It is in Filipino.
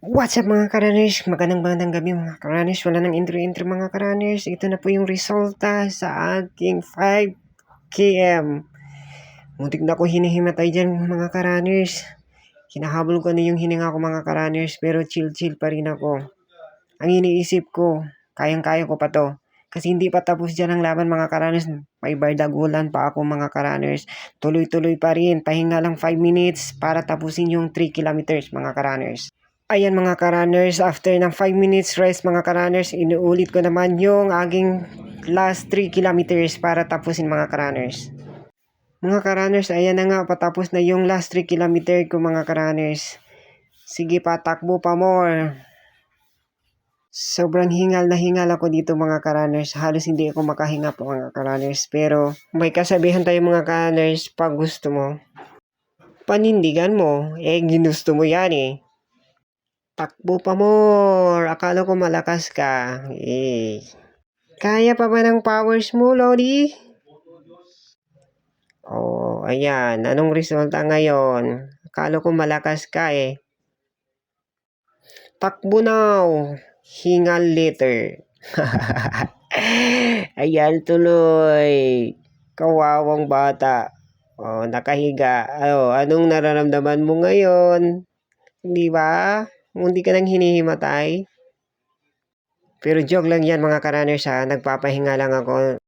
What's up mga karaners? Magandang gabi mga karaners. Wala nang intro mga karaners. Ito na po yung resulta sa aking 5 km. Muntik na ako hinihimatay dyan mga karaners. Hinahabol ko na yung hininga ko mga karaners, pero chill pa rin ako. Ang iniisip ko, kayang-kaya ko pa to. Kasi hindi pa tapos dyan ang laban mga karaners. May bardagulan pa ako mga karaners. Tuloy-tuloy pa rin. Pahinga lang 5 minutes para tapusin yung 3 kilometers mga karaners. Ayan mga karaners, after ng 5 minutes rest mga karaners, inuulit ko naman yung aking last 3 kilometers para tapusin mga karaners. Mga karaners, ayan na nga, patapos na yung last 3 kilometer ko mga karaners. Sige pa, takbo pa more. Sobrang hingal na hingal ako dito mga karaners. Halos hindi ako makahinga po mga karaners. Pero may kasabihan tayo mga karaners, pag gusto mo, panindigan mo. Ginusto mo yan eh. Takbo pa more. Akala ko malakas ka. Kaya pa ba ng powers mo, Lodi? Oh, ayan. Anong resulta ngayon? Akala ko malakas ka eh. Takbo now. Hingal later. Ayan tuloy. Kawawang bata. Oh, nakahiga. Oh, anong nararamdaman mo ngayon? Di ba? Hindi ka nang hinihimatay. Pero joke lang yan mga karaners ha. Nagpapahinga lang ako.